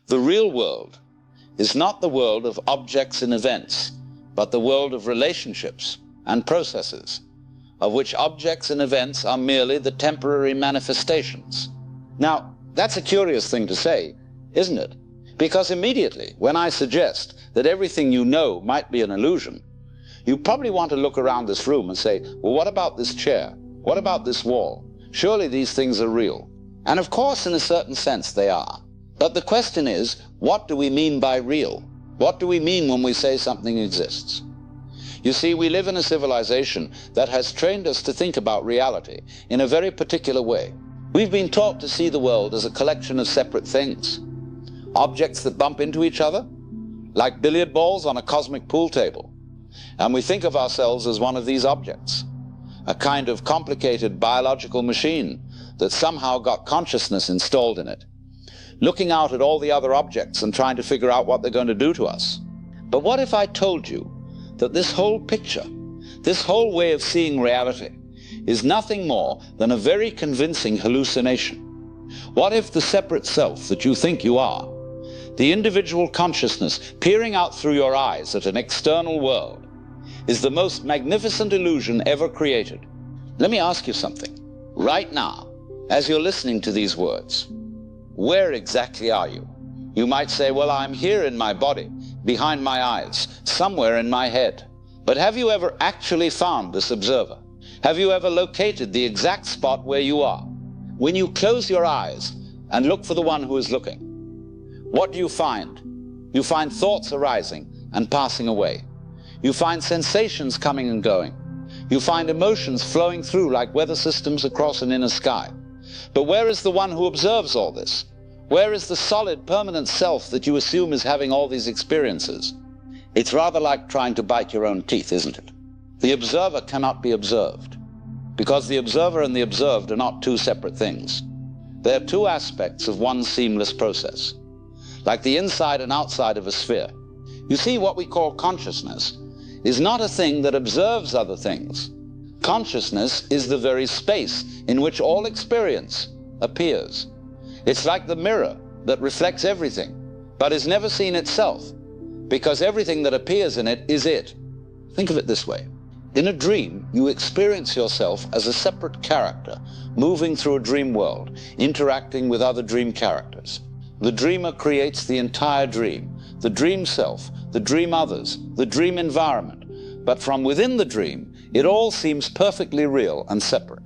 The real world is not the world of objects and events, but the world of relationships and processes, of which objects and events are merely the temporary manifestations. Now, that's a curious thing to say, isn't it? Because immediately, when I suggest that everything you know might be an illusion, you probably want to look around this room and say, well, what about this chair? What about this wall? Surely these things are real. And of course, in a certain sense, they are. But the question is, what do we mean by real? What do we mean when we say something exists? You see, we live in a civilization that has trained us to think about reality in a very particular way. We've been taught to see the world as a collection of separate things. Objects that bump into each other, like billiard balls on a cosmic pool table. And we think of ourselves as one of these objects, a kind of complicated biological machine that somehow got consciousness installed in it, looking out at all the other objects and trying to figure out what they're going to do to us. But what if I told you that this whole picture, this whole way of seeing reality, is nothing more than a very convincing hallucination? What if the separate self that you think you are, the individual consciousness peering out through your eyes at an external world, is the most magnificent illusion ever created? Let me ask you something. Right now, as you're listening to these words, where exactly are you? You might say, well, I'm here in my body, behind my eyes, somewhere in my head. But have you ever actually found this observer? Have you ever located the exact spot where you are? When you close your eyes and look for the one who is looking, what do you find? You find thoughts arising and passing away. You find sensations coming and going. You find emotions flowing through like weather systems across an inner sky. But where is the one who observes all this? Where is the solid, permanent self that you assume is having all these experiences? It's rather like trying to bite your own teeth, isn't it? The observer cannot be observed, because the observer and the observed are not two separate things. They are two aspects of one seamless process, like the inside and outside of a sphere. You see, what we call consciousness is not a thing that observes other things. Consciousness is the very space in which all experience appears. It's like the mirror that reflects everything, but is never seen itself, because everything that appears in it is it. Think of it this way. In a dream, you experience yourself as a separate character, moving through a dream world, interacting with other dream characters. The dreamer creates the entire dream, the dream self, the dream others, the dream environment. But from within the dream, it all seems perfectly real and separate.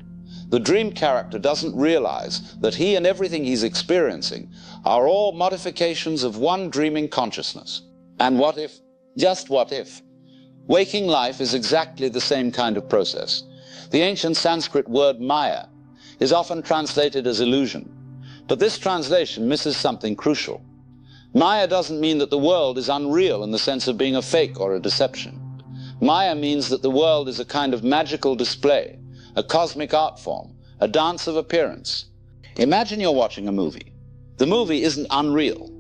The dream character doesn't realize that he and everything he's experiencing are all modifications of one dreaming consciousness. And what if, just what if, waking life is exactly the same kind of process? The ancient Sanskrit word Maya is often translated as illusion, but this translation misses something crucial. Maya doesn't mean that the world is unreal in the sense of being a fake or a deception. Maya means that the world is a kind of magical display, a cosmic art form, a dance of appearance. Imagine you're watching a movie. The movie isn't unreal.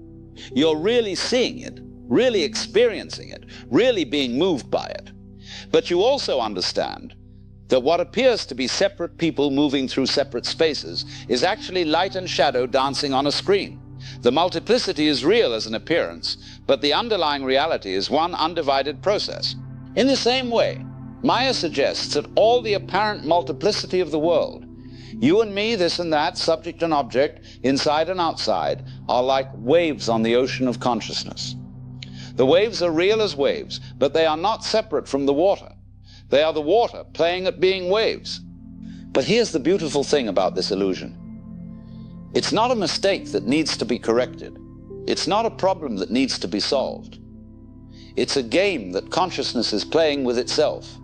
You're really seeing it, really experiencing it, really being moved by it. But you also understand that what appears to be separate people moving through separate spaces is actually light and shadow dancing on a screen. The multiplicity is real as an appearance, but the underlying reality is one undivided process. In the same way, Maya suggests that all the apparent multiplicity of the world, you and me, this and that, subject and object, inside and outside, are like waves on the ocean of consciousness. The waves are real as waves, but they are not separate from the water. They are the water playing at being waves. But here's the beautiful thing about this illusion. It's not a mistake that needs to be corrected. It's not a problem that needs to be solved. It's a game that consciousness is playing with itself.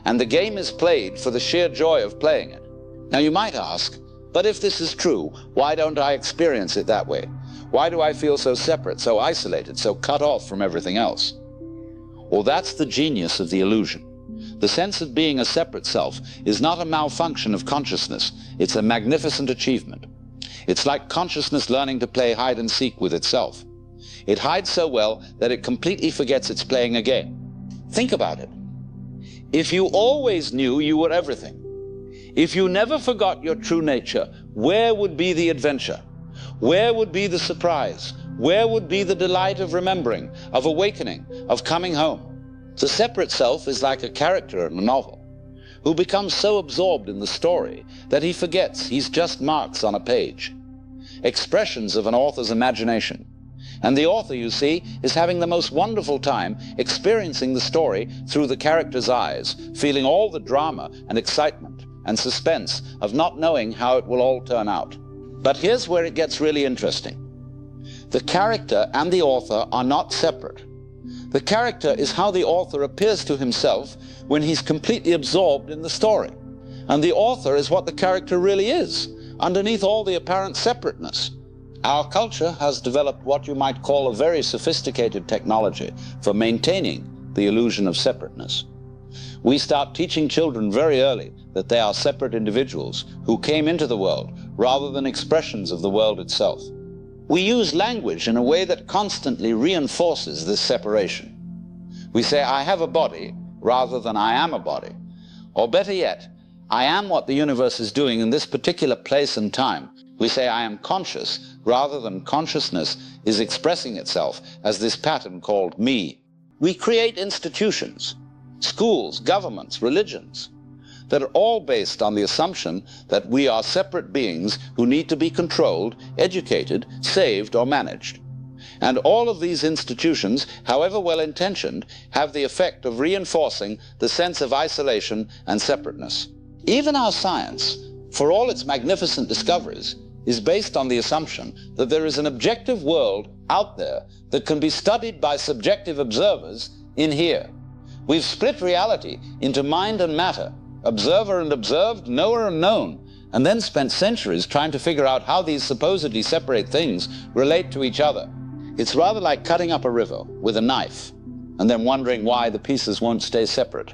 And the game is played for the sheer joy of playing it. Now you might ask, but if this is true, why don't I experience it that way? Why do I feel so separate, so isolated, so cut off from everything else? Well, that's the genius of the illusion. The sense of being a separate self is not a malfunction of consciousness. It's a magnificent achievement. It's like consciousness learning to play hide and seek with itself. It hides so well that it completely forgets it's playing a game. Think about it. If you always knew you were everything, if you never forgot your true nature, where would be the adventure? Where would be the surprise? Where would be the delight of remembering, of awakening, of coming home? The separate self is like a character in a novel who becomes so absorbed in the story that he forgets he's just marks on a page, expressions of an author's imagination. And the author, you see, is having the most wonderful time experiencing the story through the character's eyes, feeling all the drama and excitement and suspense of not knowing how it will all turn out. But here's where it gets really interesting. The character and the author are not separate. The character is how the author appears to himself when he's completely absorbed in the story. And the author is what the character really is, underneath all the apparent separateness. Our culture has developed what you might call a very sophisticated technology for maintaining the illusion of separateness. We start teaching children very early that they are separate individuals who came into the world rather than expressions of the world itself. We use language in a way that constantly reinforces this separation. We say, I have a body, rather than I am a body. Or better yet, I am what the universe is doing in this particular place and time. We say, I am conscious, rather than consciousness is expressing itself as this pattern called me. We create institutions, schools, governments, religions, that are all based on the assumption that we are separate beings who need to be controlled, educated, saved, or managed. And all of these institutions, however well-intentioned, have the effect of reinforcing the sense of isolation and separateness. Even our science, for all its magnificent discoveries, is based on the assumption that there is an objective world out there that can be studied by subjective observers in here. We've split reality into mind and matter, observer and observed, knower and known, and then spent centuries trying to figure out how these supposedly separate things relate to each other. It's rather like cutting up a river with a knife and then wondering why the pieces won't stay separate.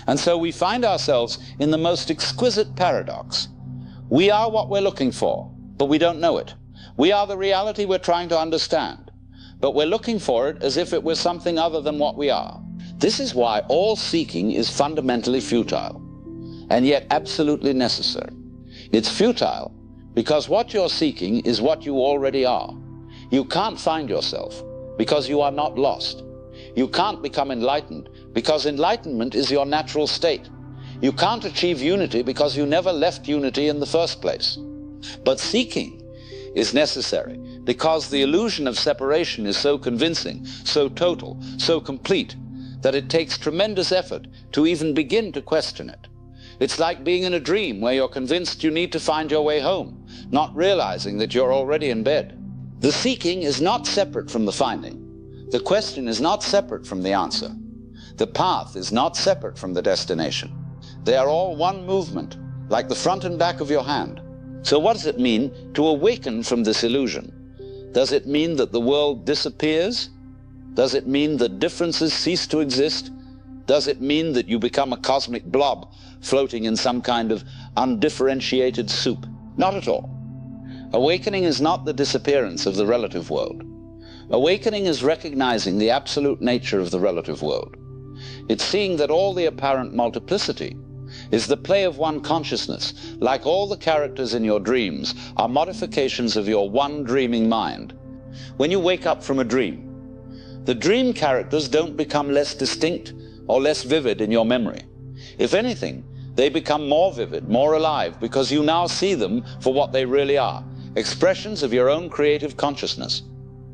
And so we find ourselves in the most exquisite paradox. We are what we're looking for, but we don't know it. We are the reality we're trying to understand, but we're looking for it as if it were something other than what we are. This is why all seeking is fundamentally futile, and yet absolutely necessary. It's futile because what you're seeking is what you already are. You can't find yourself because you are not lost. You can't become enlightened because enlightenment is your natural state. You can't achieve unity because you never left unity in the first place. But seeking is necessary because the illusion of separation is so convincing, so total, so complete, that it takes tremendous effort to even begin to question it. It's like being in a dream where you're convinced you need to find your way home, not realizing that you're already in bed. The seeking is not separate from the finding. The question is not separate from the answer. The path is not separate from the destination. They are all one movement, like the front and back of your hand. So what does it mean to awaken from this illusion? Does it mean that the world disappears? Does it mean that differences cease to exist? Does it mean that you become a cosmic blob floating in some kind of undifferentiated soup? Not at all. Awakening is not the disappearance of the relative world. Awakening is recognizing the absolute nature of the relative world. It's seeing that all the apparent multiplicity is the play of one consciousness, like all the characters in your dreams are modifications of your one dreaming mind. When you wake up from a dream, the dream characters don't become less distinct or less vivid in your memory. If anything, they become more vivid, more alive, because you now see them for what they really are, expressions of your own creative consciousness.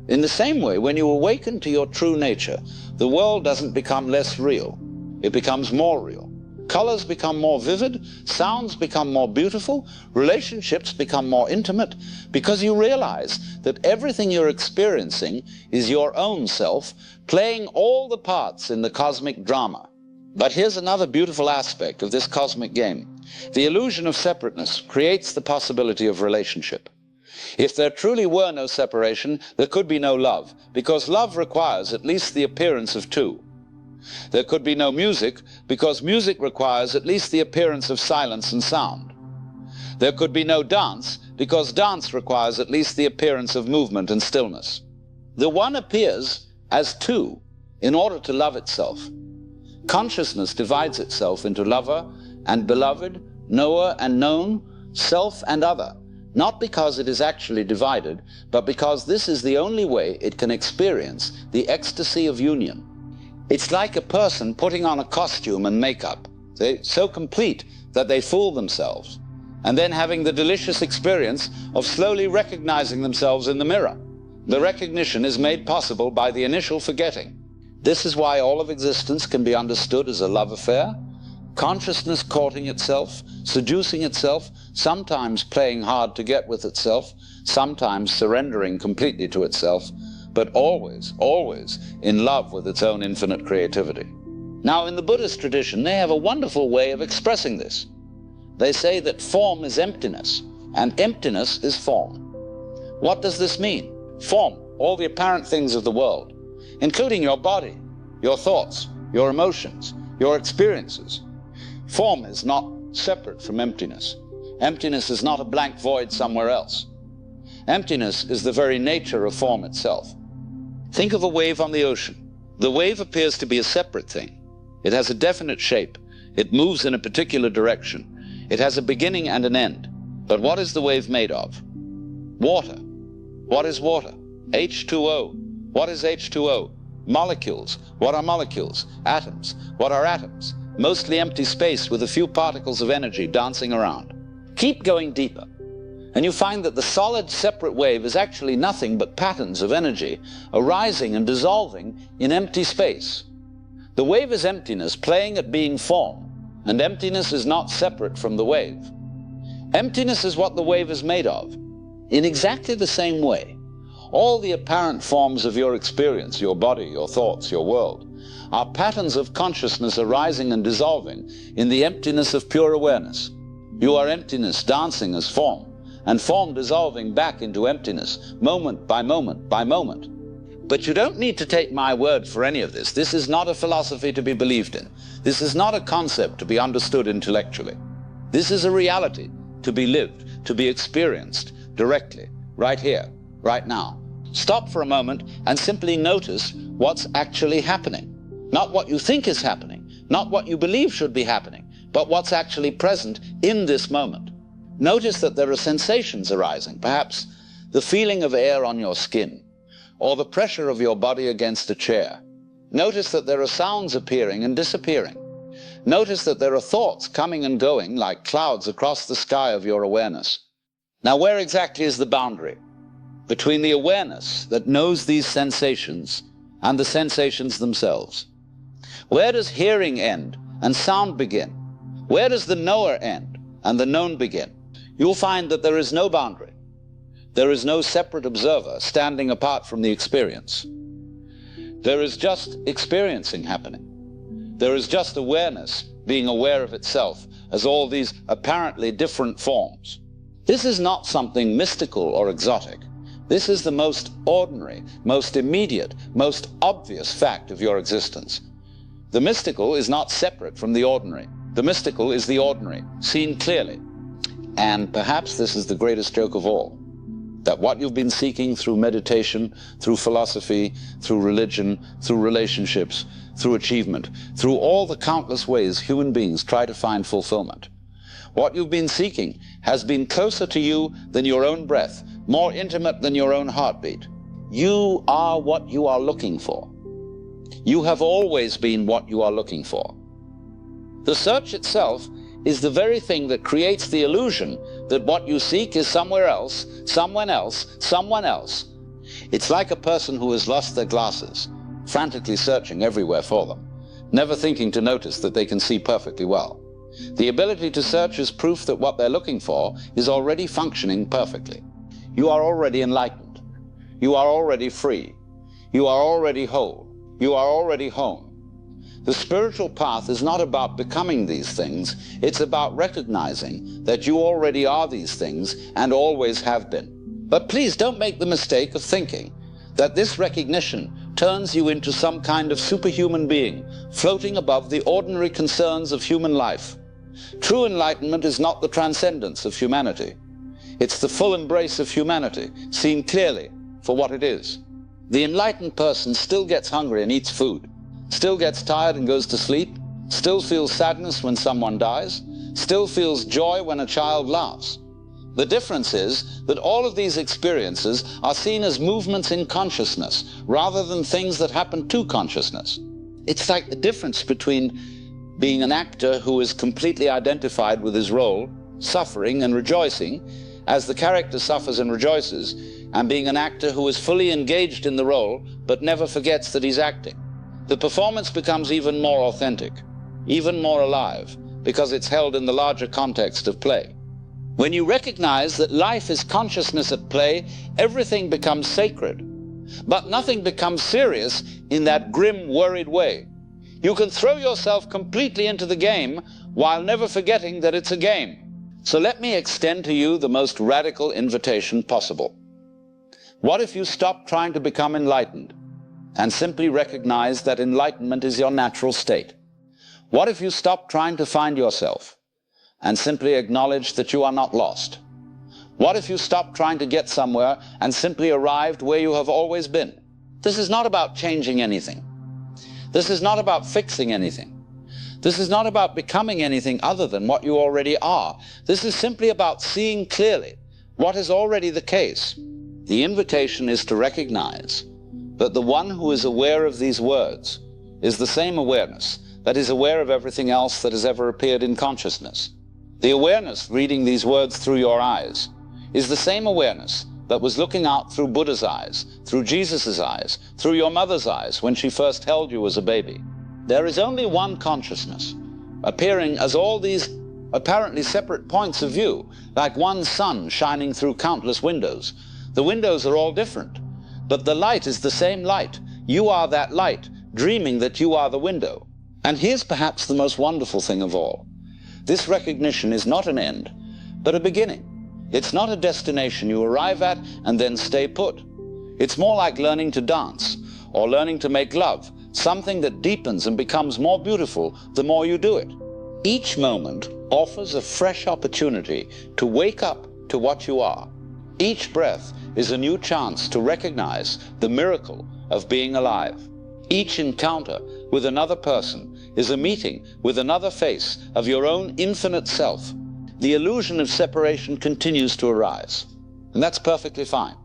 In the same way, when you awaken to your true nature, the world doesn't become less real, it becomes more real. Colors become more vivid, sounds become more beautiful, relationships become more intimate, because you realize that everything you're experiencing is your own self, playing all the parts in the cosmic drama. But here's another beautiful aspect of this cosmic game. The illusion of separateness creates the possibility of relationship. If there truly were no separation, there could be no love, because love requires at least the appearance of two. There could be no music, because music requires at least the appearance of silence and sound. There could be no dance, because dance requires at least the appearance of movement and stillness. The one appears as two in order to love itself. Consciousness divides itself into lover and beloved, knower and known, self and other, not because it is actually divided, but because this is the only way it can experience the ecstasy of union. It's like a person putting on a costume and makeup, so complete that they fool themselves, and then having the delicious experience of slowly recognizing themselves in the mirror. The recognition is made possible by the initial forgetting. This is why all of existence can be understood as a love affair, consciousness courting itself, seducing itself, sometimes playing hard to get with itself, sometimes surrendering completely to itself, but always, always in love with its own infinite creativity. Now, in the Buddhist tradition, they have a wonderful way of expressing this. They say that form is emptiness, and emptiness is form. What does this mean? Form, all the apparent things of the world, including your body, your thoughts, your emotions, your experiences. Form is not separate from emptiness. Emptiness is not a blank void somewhere else. Emptiness is the very nature of form itself. Think of a wave on the ocean. The wave appears to be a separate thing. It has a definite shape. It moves in a particular direction. It has a beginning and an end. But what is the wave made of? Water. What is water? H2O. What is H2O? Molecules. What are molecules? Atoms. What are atoms? Mostly empty space with a few particles of energy dancing around. Keep going deeper, and you find that the solid separate wave is actually nothing but patterns of energy arising and dissolving in empty space. The wave is emptiness playing at being form, and emptiness is not separate from the wave. Emptiness is what the wave is made of. In exactly the same way, all the apparent forms of your experience, your body, your thoughts, your world, are patterns of consciousness arising and dissolving in the emptiness of pure awareness. You are emptiness dancing as form, and form dissolving back into emptiness, moment by moment by moment. But you don't need to take my word for any of this. This is not a philosophy to be believed in. This is not a concept to be understood intellectually. This is a reality to be lived, to be experienced directly, right here, right now. Stop for a moment and simply notice what's actually happening. Not what you think is happening, not what you believe should be happening, but what's actually present in this moment. Notice that there are sensations arising, perhaps the feeling of air on your skin, or the pressure of your body against a chair. Notice that there are sounds appearing and disappearing. Notice that there are thoughts coming and going like clouds across the sky of your awareness. Now, where exactly is the boundary between the awareness that knows these sensations and the sensations themselves? Where does hearing end and sound begin? Where does the knower end and the known begin? You'll find that there is no boundary. There is no separate observer standing apart from the experience. There is just experiencing happening. There is just awareness being aware of itself as all these apparently different forms. This is not something mystical or exotic. This is the most ordinary, most immediate, most obvious fact of your existence. The mystical is not separate from the ordinary. The mystical is the ordinary, seen clearly. And perhaps this is the greatest joke of all, that what you've been seeking through meditation, through philosophy, through religion, through relationships, through achievement, through all the countless ways human beings try to find fulfillment, what you've been seeking has been closer to you than your own breath, more intimate than your own heartbeat. You are what you are looking for. You have always been what you are looking for. The search itself is the very thing that creates the illusion that what you seek is somewhere else, someone else, someone else. It's like a person who has lost their glasses, frantically searching everywhere for them, never thinking to notice that they can see perfectly well. The ability to search is proof that what they're looking for is already functioning perfectly. You are already enlightened. You are already free. You are already whole. You are already home. The spiritual path is not about becoming these things. It's about recognizing that you already are these things and always have been. But please don't make the mistake of thinking that this recognition turns you into some kind of superhuman being floating above the ordinary concerns of human life. True enlightenment is not the transcendence of humanity. It's the full embrace of humanity, seen clearly for what it is. The enlightened person still gets hungry and eats food, still gets tired and goes to sleep, still feels sadness when someone dies, still feels joy when a child laughs. The difference is that all of these experiences are seen as movements in consciousness rather than things that happen to consciousness. It's like the difference between being an actor who is completely identified with his role, suffering and rejoicing as the character suffers and rejoices, and being an actor who is fully engaged in the role but never forgets that he's acting. The performance becomes even more authentic, even more alive, because it's held in the larger context of play. When you recognize that life is consciousness at play, everything becomes sacred. But nothing becomes serious in that grim, worried way. You can throw yourself completely into the game while never forgetting that it's a game. So let me extend to you the most radical invitation possible. What if you stop trying to become enlightened and simply recognize that enlightenment is your natural state? What if you stop trying to find yourself and simply acknowledge that you are not lost? What if you stop trying to get somewhere and simply arrived where you have always been? This is not about changing anything. This is not about fixing anything. This is not about becoming anything other than what you already are. This is simply about seeing clearly what is already the case. The invitation is to recognize that the one who is aware of these words is the same awareness that is aware of everything else that has ever appeared in consciousness. The awareness reading these words through your eyes is the same awareness that was looking out through Buddha's eyes, through Jesus' eyes, through your mother's eyes when she first held you as a baby. There is only one consciousness, appearing as all these apparently separate points of view, like one sun shining through countless windows. The windows are all different, but the light is the same light. You are that light, dreaming that you are the window. And here's perhaps the most wonderful thing of all. This recognition is not an end, but a beginning. It's not a destination you arrive at and then stay put. It's more like learning to dance or learning to make love, something that deepens and becomes more beautiful the more you do it. Each moment offers a fresh opportunity to wake up to what you are. Each breath is a new chance to recognize the miracle of being alive. Each encounter with another person is a meeting with another face of your own infinite self. The illusion of separation continues to arise, and that's perfectly fine.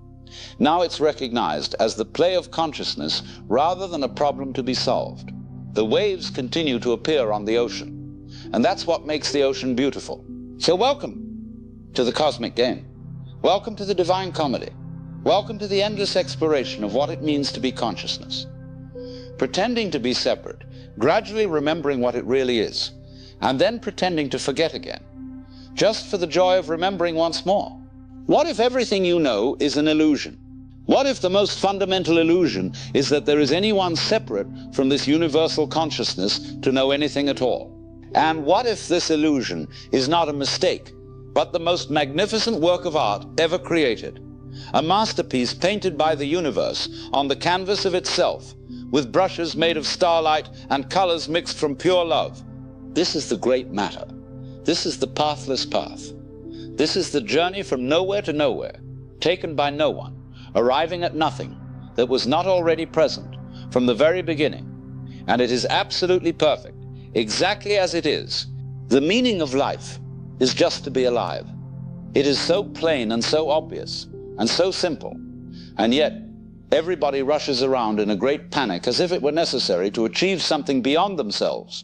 Now it's recognized as the play of consciousness rather than a problem to be solved. The waves continue to appear on the ocean, and that's what makes the ocean beautiful. So welcome to the cosmic game. Welcome to the divine comedy. Welcome to the endless exploration of what it means to be consciousness. Pretending to be separate, gradually remembering what it really is, and then pretending to forget again, just for the joy of remembering once more. What if everything you know is an illusion? What if the most fundamental illusion is that there is anyone separate from this universal consciousness to know anything at all? And what if this illusion is not a mistake, but the most magnificent work of art ever created? A masterpiece painted by the universe on the canvas of itself, with brushes made of starlight and colors mixed from pure love. This is the great matter. This is the pathless path. This is the journey from nowhere to nowhere, taken by no one, arriving at nothing that was not already present from the very beginning. And it is absolutely perfect, exactly as it is. The meaning of life is just to be alive. It is so plain and so obvious and so simple, and yet everybody rushes around in a great panic as if it were necessary to achieve something beyond themselves.